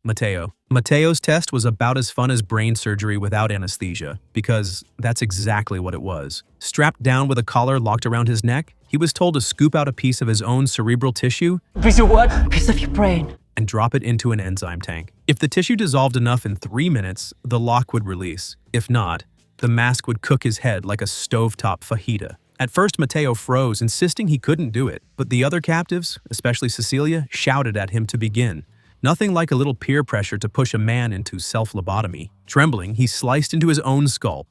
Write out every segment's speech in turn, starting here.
Mateo. Mateo's test was about as fun as brain surgery without anesthesia, because that's exactly what it was. Strapped down with a collar locked around his neck, he was told to scoop out a piece of his own cerebral tissue. Piece of what? Piece of your brain. And drop it into an enzyme tank. If the tissue dissolved enough in 3 minutes, the lock would release. If not, the mask would cook his head like a stovetop fajita. At first, Mateo froze, insisting he couldn't do it, but the other captives, especially Cecilia, shouted at him to begin. Nothing like a little peer pressure to push a man into self-lobotomy. Trembling, he sliced into his own skull,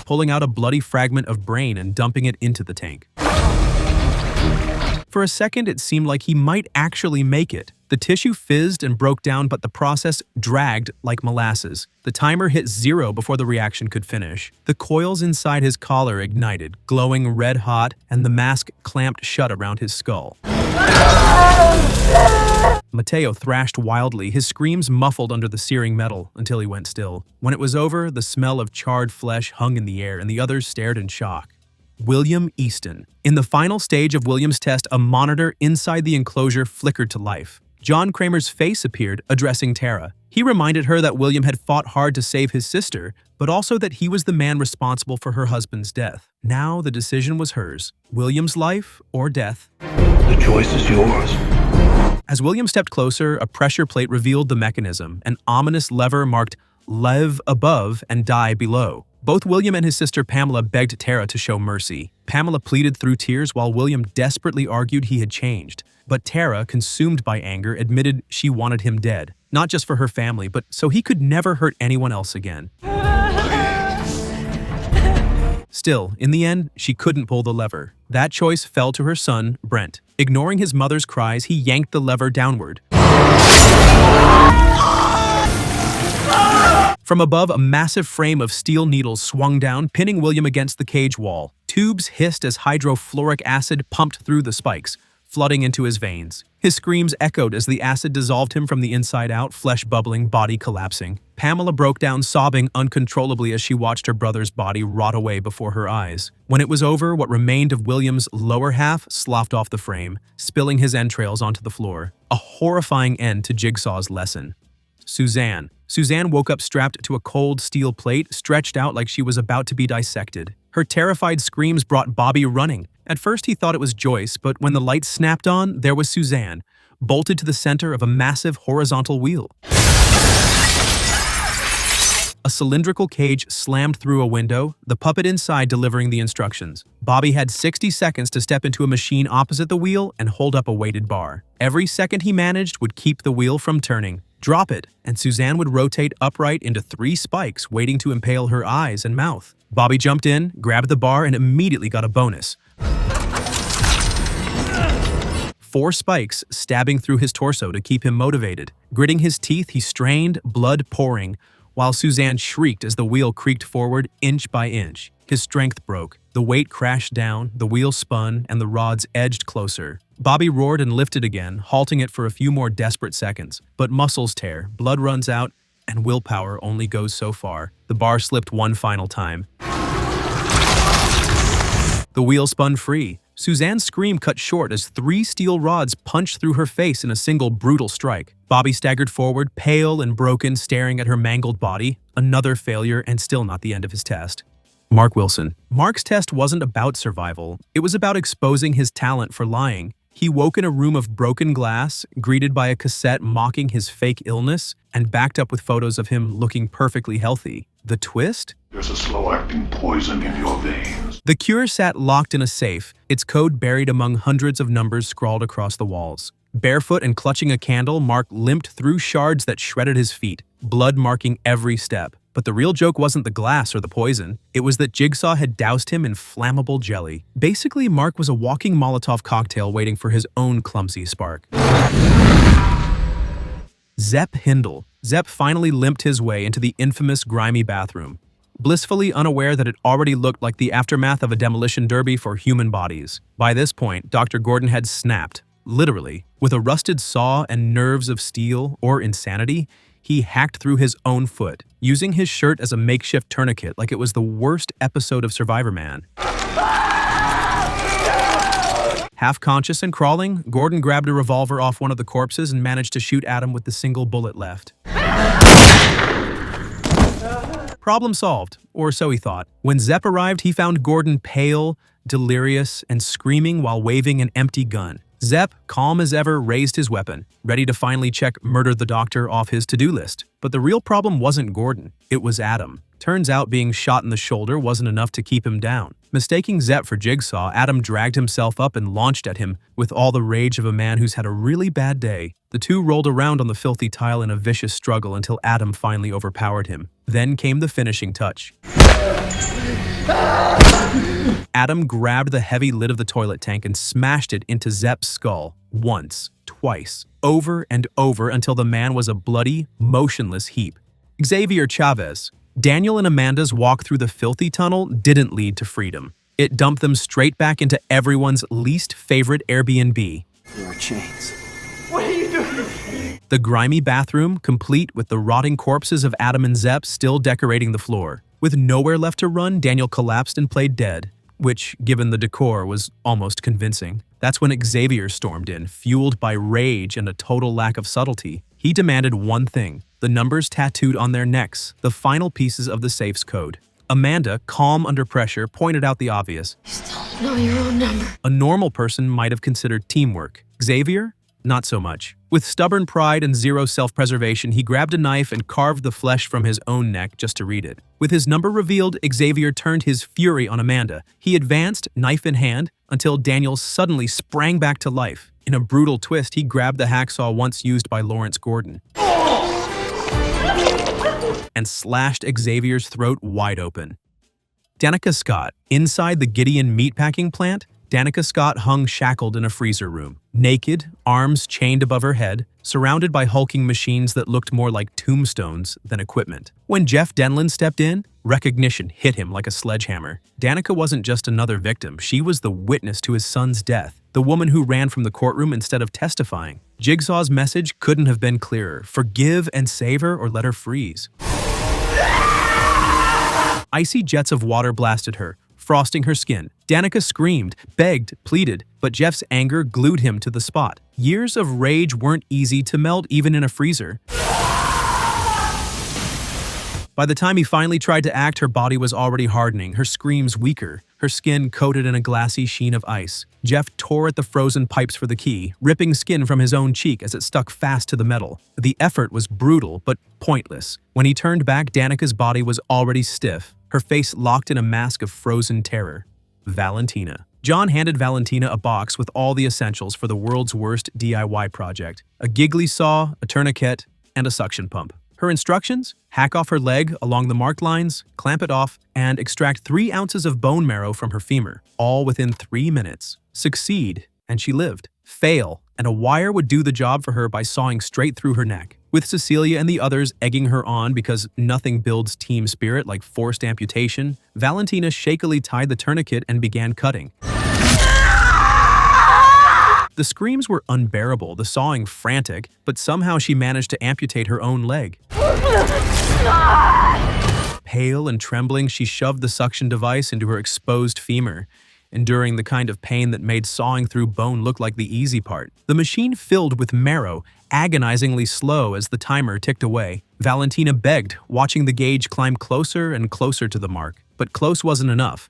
pulling out a bloody fragment of brain and dumping it into the tank. For a second, it seemed like he might actually make it. The tissue fizzed and broke down, but the process dragged like molasses. The timer hit 0 before the reaction could finish. The coils inside his collar ignited, glowing red hot, and the mask clamped shut around his skull. Mateo thrashed wildly, his screams muffled under the searing metal until he went still. When it was over, the smell of charred flesh hung in the air, and the others stared in shock. William Easton. In the final stage of William's test, a monitor inside the enclosure flickered to life. John Kramer's face appeared, addressing Tara. He reminded her that William had fought hard to save his sister, but also that he was the man responsible for her husband's death. Now the decision was hers. William's life or death. The choice is yours. As William stepped closer, a pressure plate revealed the mechanism. An ominous lever marked "Live above and die below." Both William and his sister Pamela begged Tara to show mercy. Pamela pleaded through tears while William desperately argued he had changed. But Tara, consumed by anger, admitted she wanted him dead. Not just for her family, but so he could never hurt anyone else again. Still, in the end, she couldn't pull the lever. That choice fell to her son, Brent. Ignoring his mother's cries, he yanked the lever downward. From above, a massive frame of steel needles swung down, pinning William against the cage wall. Tubes hissed as hydrofluoric acid pumped through the spikes, flooding into his veins. His screams echoed as the acid dissolved him from the inside out, flesh bubbling, body collapsing. Pamela broke down, sobbing uncontrollably as she watched her brother's body rot away before her eyes. When it was over, what remained of William's lower half sloughed off the frame, spilling his entrails onto the floor. A horrifying end to Jigsaw's lesson. Suzanne. Suzanne woke up strapped to a cold steel plate, stretched out like she was about to be dissected. Her terrified screams brought Bobby running. At first he thought it was Joyce, but when the lights snapped on, there was Suzanne, bolted to the center of a massive horizontal wheel. A cylindrical cage slammed through a window, the puppet inside delivering the instructions. Bobby had 60 seconds to step into a machine opposite the wheel and hold up a weighted bar. Every second he managed would keep the wheel from turning. Drop it, and Suzanne would rotate upright into 3 spikes waiting to impale her eyes and mouth. Bobby jumped in, grabbed the bar, and immediately got a bonus. 4 spikes stabbing through his torso to keep him motivated. Gritting his teeth, he strained, blood pouring, while Suzanne shrieked as the wheel creaked forward inch by inch. His strength broke. The weight crashed down, the wheel spun, and the rods edged closer. Bobby roared and lifted again, halting it for a few more desperate seconds. But muscles tear, blood runs out, and willpower only goes so far. The bar slipped one final time. The wheel spun free. Suzanne's scream cut short as 3 steel rods punched through her face in a single brutal strike. Bobby staggered forward, pale and broken, staring at her mangled body. Another failure, and still not the end of his test. Mark Wilson. Mark's test wasn't about survival. It was about exposing his talent for lying. He woke in a room of broken glass, greeted by a cassette mocking his fake illness, and backed up with photos of him looking perfectly healthy. The twist? There's a slow-acting poison in your veins. The cure sat locked in a safe, its code buried among hundreds of numbers scrawled across the walls. Barefoot and clutching a candle, Mark limped through shards that shredded his feet, blood marking every step. But the real joke wasn't the glass or the poison. It was that Jigsaw had doused him in flammable jelly. Basically, Mark was a walking Molotov cocktail waiting for his own clumsy spark. Zep Hindle. Zep finally limped his way into the infamous grimy bathroom, blissfully unaware that it already looked like the aftermath of a demolition derby for human bodies. By this point, Dr. Gordon had snapped, literally. With a rusted saw and nerves of steel, or insanity, he hacked through his own foot, using his shirt as a makeshift tourniquet like it was the worst episode of Survivor Man. Half conscious and crawling, Gordon grabbed a revolver off one of the corpses and managed to shoot Adam with the single bullet left. Problem solved, or so he thought. When Zep arrived, he found Gordon pale, delirious, and screaming while waving an empty gun. Zep, calm as ever, raised his weapon, ready to finally check Murder the Doctor off his to-do list. But the real problem wasn't Gordon, it was Adam. Turns out being shot in the shoulder wasn't enough to keep him down. Mistaking Zep for Jigsaw, Adam dragged himself up and launched at him with all the rage of a man who's had a really bad day. The two rolled around on the filthy tile in a vicious struggle until Adam finally overpowered him. Then came the finishing touch. Adam grabbed the heavy lid of the toilet tank and smashed it into Zep's skull. Once, twice, over and over until the man was a bloody, motionless heap. Xavier Chavez. Daniel and Amanda's walk through the filthy tunnel didn't lead to freedom. It dumped them straight back into everyone's least favorite Airbnb. Your chains. What are you doing? The grimy bathroom, complete with the rotting corpses of Adam and Zep still decorating the floor. With nowhere left to run, Daniel collapsed and played dead, which, given the decor, was almost convincing. That's when Xavier stormed in, fueled by rage and a total lack of subtlety. He demanded one thing: the numbers tattooed on their necks, the final pieces of the safe's code. Amanda, calm under pressure, pointed out the obvious. You still don't know your own number. A normal person might have considered teamwork. Xavier? Not so much. With stubborn pride and zero self-preservation, he grabbed a knife and carved the flesh from his own neck just to read it. With his number revealed, Xavier turned his fury on Amanda. He advanced, knife in hand, until Daniel suddenly sprang back to life. In a brutal twist, he grabbed the hacksaw once used by Lawrence Gordon and slashed Xavier's throat wide open. Danica Scott. Inside the Gideon meatpacking plant, Danica Scott hung shackled in a freezer room. Naked, arms chained above her head, surrounded by hulking machines that looked more like tombstones than equipment. When Jeff Denlin stepped in, recognition hit him like a sledgehammer. Danica wasn't just another victim, she was the witness to his son's death, the woman who ran from the courtroom instead of testifying. Jigsaw's message couldn't have been clearer: forgive and save her or let her freeze. Icy jets of water blasted her, frosting her skin. Danica screamed, begged, pleaded, but Jeff's anger glued him to the spot. Years of rage weren't easy to melt even in a freezer. By the time he finally tried to act, her body was already hardening, her screams weaker, her skin coated in a glassy sheen of ice. Jeff tore at the frozen pipes for the key, ripping skin from his own cheek as it stuck fast to the metal. The effort was brutal, but pointless. When he turned back, Danica's body was already stiff, her face locked in a mask of frozen terror. Valentina. John handed Valentina a box with all the essentials for the world's worst DIY project: a giggly saw, a tourniquet, and a suction pump. Her instructions? Hack off her leg along the marked lines, clamp it off, and extract 3 ounces of bone marrow from her femur, all within 3 minutes. Succeed, and she lived. Fail, and a wire would do the job for her by sawing straight through her neck. With Cecilia and the others egging her on because nothing builds team spirit like forced amputation, Valentina shakily tied the tourniquet and began cutting. The screams were unbearable, the sawing frantic, but somehow she managed to amputate her own leg. Pale and trembling, she shoved the suction device into her exposed femur, enduring the kind of pain that made sawing through bone look like the easy part. The machine filled with marrow, agonizingly slow as the timer ticked away. Valentina begged, watching the gauge climb closer and closer to the mark. But close wasn't enough.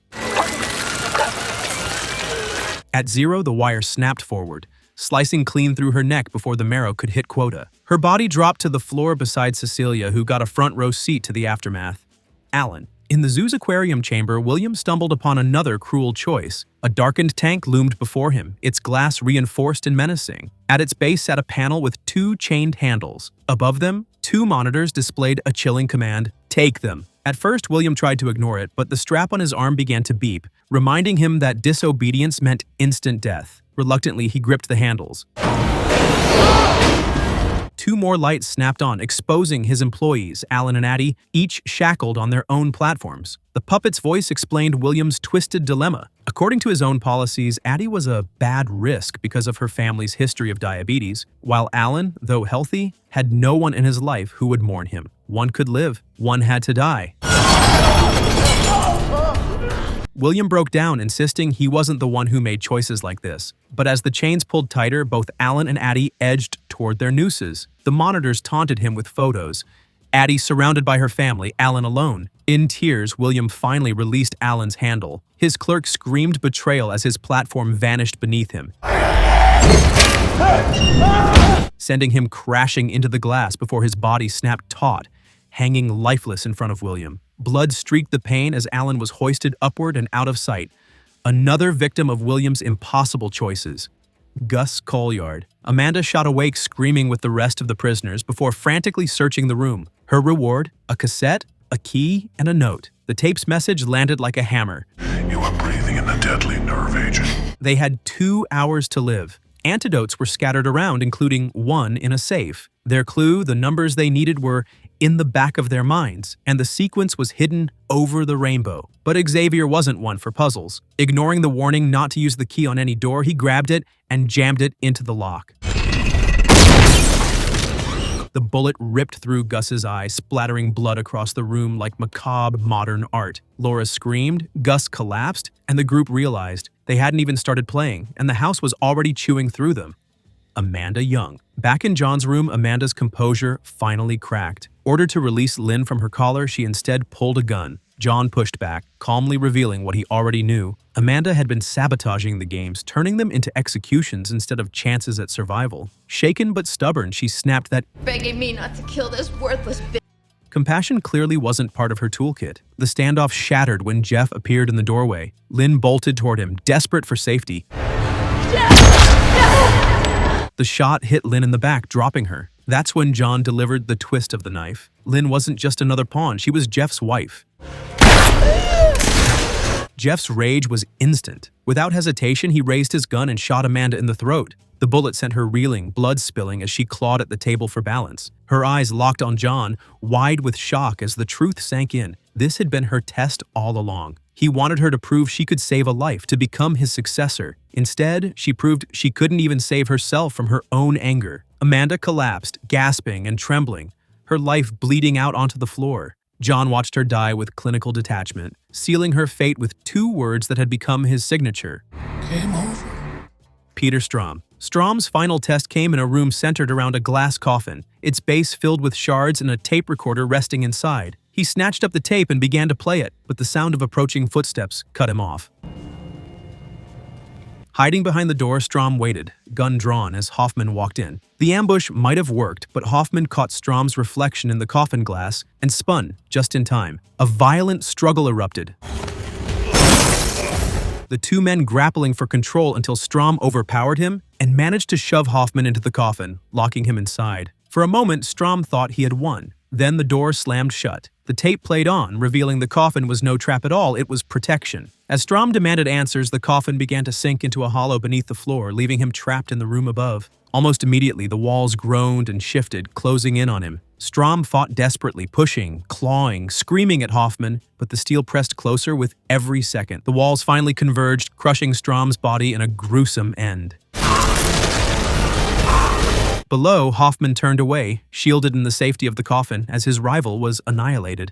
At 0, the wire snapped forward, slicing clean through her neck before the marrow could hit quota. Her body dropped to the floor beside Cecilia, who got a front row seat to the aftermath. Alan. In the zoo's aquarium chamber, William stumbled upon another cruel choice. A darkened tank loomed before him, its glass reinforced and menacing. At its base sat a panel with 2 chained handles. Above them, 2 monitors displayed a chilling command: take them. At first, William tried to ignore it, but the strap on his arm began to beep, reminding him that disobedience meant instant death. Reluctantly, he gripped the handles. 2 more lights snapped on, exposing his employees, Alan and Addie, each shackled on their own platforms. The puppet's voice explained William's twisted dilemma. According to his own policies, Addie was a bad risk because of her family's history of diabetes, while Alan, though healthy, had no one in his life who would mourn him. One could live, one had to die. William broke down, insisting he wasn't the one who made choices like this. But as the chains pulled tighter, both Alan and Addie edged toward their nooses. The monitors taunted him with photos. Addie surrounded by her family, Alan alone. In tears, William finally released Alan's handle. His clerk screamed betrayal as his platform vanished beneath him, sending him crashing into the glass before his body snapped taut, hanging lifeless in front of William. Blood streaked the pane as Alan was hoisted upward and out of sight. Another victim of William's impossible choices. Gus Colyard. Amanda shot awake screaming with the rest of the prisoners before frantically searching the room. Her reward? A cassette, a key, and a note. The tape's message landed like a hammer. You are breathing in a deadly nerve agent. They had 2 hours to live. Antidotes were scattered around, including one in a safe. Their clue, the numbers they needed, were in the back of their minds, and the sequence was hidden over the rainbow. But Xavier wasn't one for puzzles. Ignoring the warning not to use the key on any door, he grabbed it and jammed it into the lock. The bullet ripped through Gus's eye, splattering blood across the room like macabre modern art. Laura screamed, Gus collapsed, and the group realized they hadn't even started playing, and the house was already chewing through them. Amanda Young. Back in John's room, Amanda's composure finally cracked. Ordered to release Lynn from her collar, she instead pulled a gun. John pushed back, calmly revealing what he already knew. Amanda had been sabotaging the games, turning them into executions instead of chances at survival. Shaken but stubborn, she snapped that, Begging me not to kill this worthless bitch. Compassion clearly wasn't part of her toolkit. The standoff shattered when Jeff appeared in the doorway. Lynn bolted toward him, desperate for safety. The shot hit Lynn in the back, dropping her. That's when John delivered the twist of the knife. Lynn wasn't just another pawn, she was Jeff's wife. Jeff's rage was instant. Without hesitation, he raised his gun and shot Amanda in the throat. The bullet sent her reeling, blood spilling as she clawed at the table for balance. Her eyes locked on John, wide with shock as the truth sank in. This had been her test all along. He wanted her to prove she could save a life, to become his successor. Instead, she proved she couldn't even save herself from her own anger. Amanda collapsed, gasping and trembling, her life bleeding out onto the floor. John watched her die with clinical detachment, sealing her fate with 2 words that had become his signature. Game over. Peter Strahm. Strahm's final test came in a room centered around a glass coffin, its base filled with shards and a tape recorder resting inside. He snatched up the tape and began to play it, but the sound of approaching footsteps cut him off. Hiding behind the door, Strahm waited, gun drawn, as Hoffman walked in. The ambush might have worked, but Hoffman caught Strahm's reflection in the coffin glass and spun just in time. A violent struggle erupted, the 2 men grappling for control until Strahm overpowered him and managed to shove Hoffman into the coffin, locking him inside. For a moment, Strahm thought he had won. Then the door slammed shut. The tape played on, revealing the coffin was no trap at all, it was protection. As Strahm demanded answers, the coffin began to sink into a hollow beneath the floor, leaving him trapped in the room above. Almost immediately, the walls groaned and shifted, closing in on him. Strahm fought desperately, pushing, clawing, screaming at Hoffman, but the steel pressed closer with every second. The walls finally converged, crushing Strahm's body in a gruesome end. Below, Hoffman turned away, shielded in the safety of the coffin, as his rival was annihilated.